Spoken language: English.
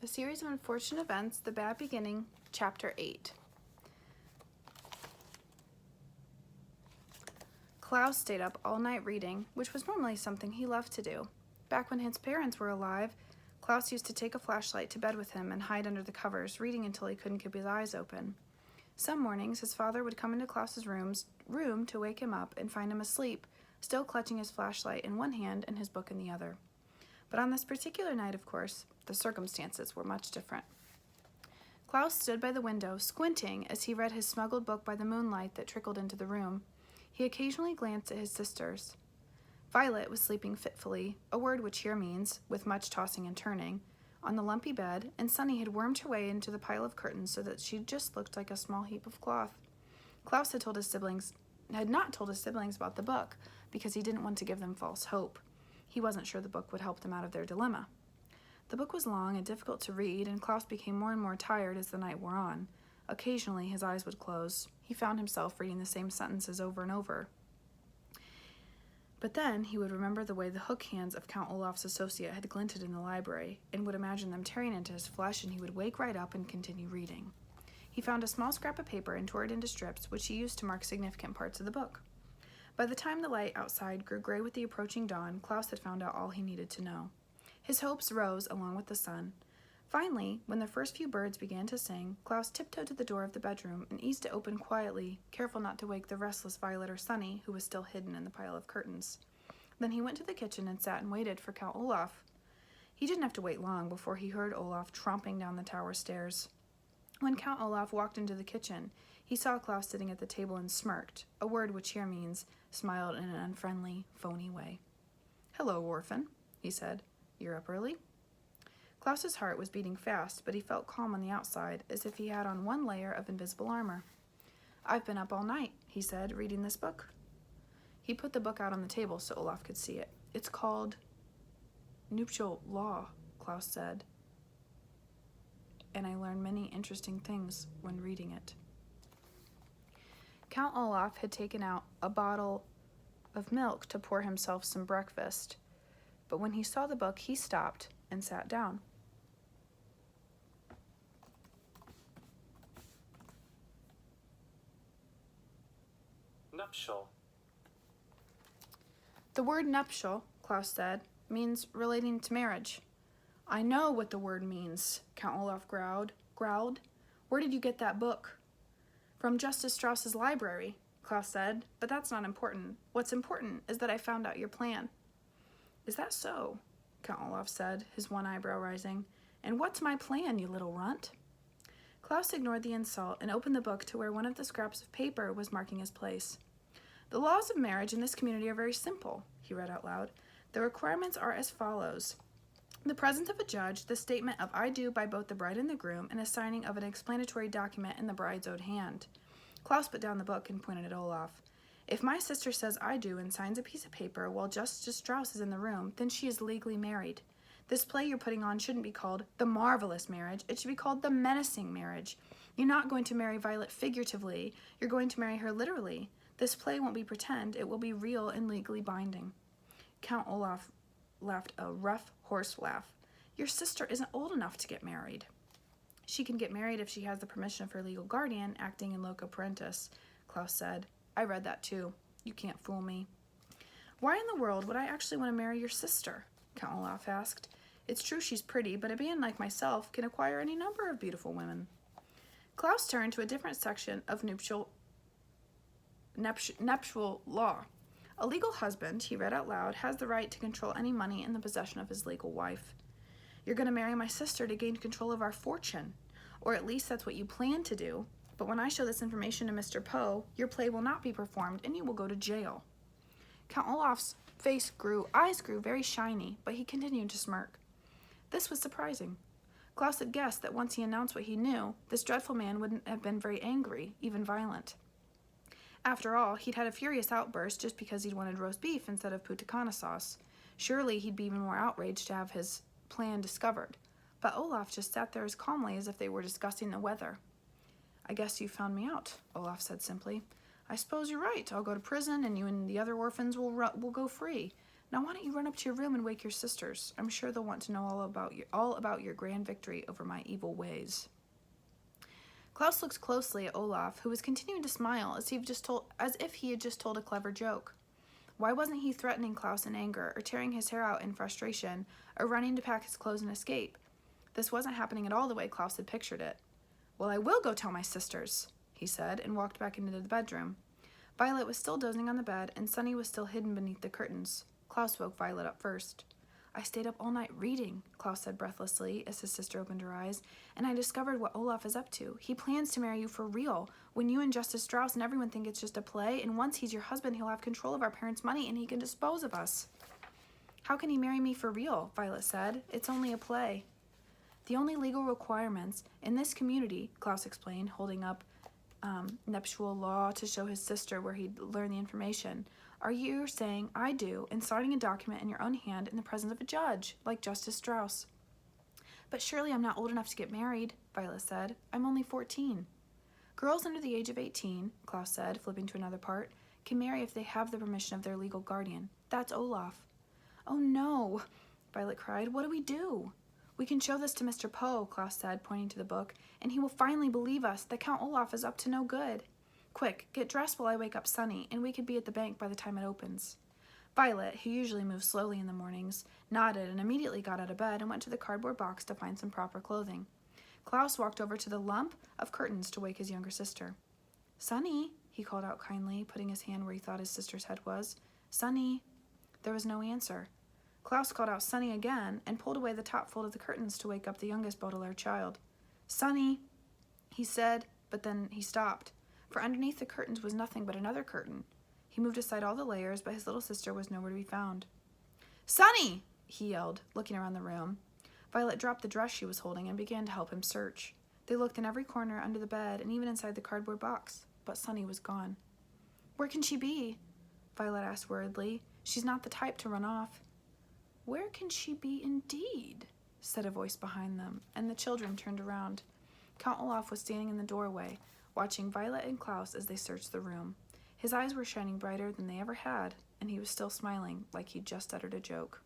A Series of Unfortunate Events, The Bad Beginning, Chapter 8. Klaus stayed up all night reading, which was normally something he loved to do. Back when his parents were alive, Klaus used to take a flashlight to bed with him and hide under the covers, reading until he couldn't keep his eyes open. Some mornings, his father would come into Klaus's room to wake him up and find him asleep, still clutching his flashlight in one hand and his book in the other. But on this particular night, of course, the circumstances were much different. Klaus stood by the window, squinting as he read his smuggled book by the moonlight that trickled into the room. He occasionally glanced at his sisters. Violet was sleeping fitfully, a word which here means, with much tossing and turning, on the lumpy bed, and Sunny had wormed her way into the pile of curtains so that she just looked like a small heap of cloth. Klaus had not told his siblings about the book because he didn't want to give them false hope. He wasn't sure the book would help them out of their dilemma. The book was long and difficult to read, and Klaus became more and more tired as the night wore on. Occasionally, his eyes would close. He found himself reading the same sentences over and over. But then he would remember the way the hook hands of Count Olaf's associate had glinted in the library, and would imagine them tearing into his flesh, and he would wake right up and continue reading. He found a small scrap of paper and tore it into strips, which he used to mark significant parts of the book. By the time the light outside grew gray with the approaching dawn, Klaus had found out all he needed to know. His hopes rose along with the sun. Finally, when the first few birds began to sing, Klaus tiptoed to the door of the bedroom and eased it open quietly, careful not to wake the restless Violet or Sunny, who was still hidden in the pile of curtains. Then he went to the kitchen and sat and waited for Count Olaf. He didn't have to wait long before he heard Olaf tromping down the tower stairs. When Count Olaf walked into the kitchen, he saw Klaus sitting at the table and smirked, a word which here means smiled in an unfriendly, phony way. "Hello, orphan," he said. "You're up early?" Klaus's heart was beating fast, but he felt calm on the outside, as if he had on one layer of invisible armor. "I've been up all night," he said, "reading this book." He put the book out on the table so Olaf could see it. "It's called Nuptial Law," Klaus said, "and I learned many interesting things when reading it." Count Olaf had taken out a bottle of milk to pour himself some breakfast, but when he saw the book, he stopped and sat down. Nuptial. "The word nuptial," Klaus said, "means relating to marriage." "I know what the word means," Count Olaf growled. "Where did you get that book?" "From Justice Strauss's library," Klaus said, "but that's not important. What's important is that I found out your plan." "Is that so?" Count Olaf said, his one eyebrow rising. "And what's my plan, you little runt?" Klaus ignored the insult and opened the book to where one of the scraps of paper was marking his place. "The laws of marriage in this community are very simple," he read out loud. "The requirements are as follows. The presence of a judge, the statement of 'I do' by both the bride and the groom, and a signing of an explanatory document in the bride's own hand." Klaus put down the book and pointed at Olaf. "If my sister says 'I do' and signs a piece of paper while Justice Strauss is in the room, then she is legally married. This play you're putting on shouldn't be called 'The Marvelous Marriage.' It should be called 'The Menacing Marriage.' You're not going to marry Violet figuratively. You're going to marry her literally. This play won't be pretend. It will be real and legally binding." Count Olaf laughed a rough, hoarse laugh. "Your sister isn't old enough to get married." "She can get married if she has the permission of her legal guardian, acting in loco parentis," Klaus said. "I read that too. You can't fool me." "Why in the world would I actually want to marry your sister?" Count Olaf asked. "It's true she's pretty, but a man like myself can acquire any number of beautiful women." Klaus turned to a different section of nuptial law. "A legal husband," he read out loud, "has the right to control any money in the possession of his legal wife." "You're going to marry my sister to gain control of our fortune, or at least that's what you plan to do. But when I show this information to Mr. Poe, your play will not be performed and you will go to jail." Count Olaf's eyes grew very shiny, but he continued to smirk. This was surprising. Klaus had guessed that once he announced what he knew, this dreadful man wouldn't have been very angry, even violent. After all, he'd had a furious outburst just because he'd wanted roast beef instead of puttana sauce. Surely he'd be even more outraged to have his plan discovered. But Olaf just sat there as calmly as if they were discussing the weather. "I guess you found me out," Olaf said simply. "I suppose you're right. I'll go to prison, and you and the other orphans will go free. Now why don't you run up to your room and wake your sisters? I'm sure they'll want to know all about your grand victory over my evil ways. Klaus looked closely at Olaf, who was continuing to smile as if he had just told a clever joke. Why wasn't he threatening Klaus in anger, or tearing his hair out in frustration, or running to pack his clothes and escape? This wasn't happening at all the way Klaus had pictured it. Well, I will go tell my sisters, he said, and walked back into the bedroom. Violet was still dozing on the bed, and Sunny was still hidden beneath the curtains. Klaus woke Violet up first. I stayed up all night reading, Klaus said breathlessly as his sister opened her eyes, and I discovered what Olaf is up to. He plans to marry you for real, when you and Justice Strauss and everyone think it's just a play, and once he's your husband, he'll have control of our parents' money and he can dispose of us. How can he marry me for real? Violet said. It's only a play. The only legal requirements in this community, Klaus explained, holding up nuptial law to show his sister where he'd learned the information, are you saying I do and signing a document in your own hand in the presence of a judge, like Justice Strauss. But surely I'm not old enough to get married, Violet said. I'm only 14. Girls under the age of 18, Klaus said, flipping to another part, can marry if they have the permission of their legal guardian. That's Olaf. Oh no, Violet cried. What do we do? We can show this to Mr. Poe, Klaus said, pointing to the book, and he will finally believe us that Count Olaf is up to no good. Quick, get dressed while I wake up Sunny, and we could be at the bank by the time it opens. Violet, who usually moved slowly in the mornings, nodded and immediately got out of bed and went to the cardboard box to find some proper clothing. Klaus walked over to the lump of curtains to wake his younger sister. Sunny, he called out kindly, putting his hand where he thought his sister's head was. Sunny. There was no answer. Klaus called out Sunny again and pulled away the top fold of the curtains to wake up the youngest Baudelaire child. Sunny, he said, but then he stopped, for underneath the curtains was nothing but another curtain. He moved aside all the layers, but his little sister was nowhere to be found. Sunny, he yelled, looking around the room. Violet dropped the dress she was holding and began to help him search. They looked in every corner, under the bed, and even inside the cardboard box, but Sunny was gone. Where can she be? Violet asked worriedly. She's not the type to run off. Where can she be indeed? Said a voice behind them, and the children turned around. Count Olaf was standing in the doorway, watching Violet and Klaus as they searched the room. His eyes were shining brighter than they ever had, and he was still smiling like he'd just uttered a joke.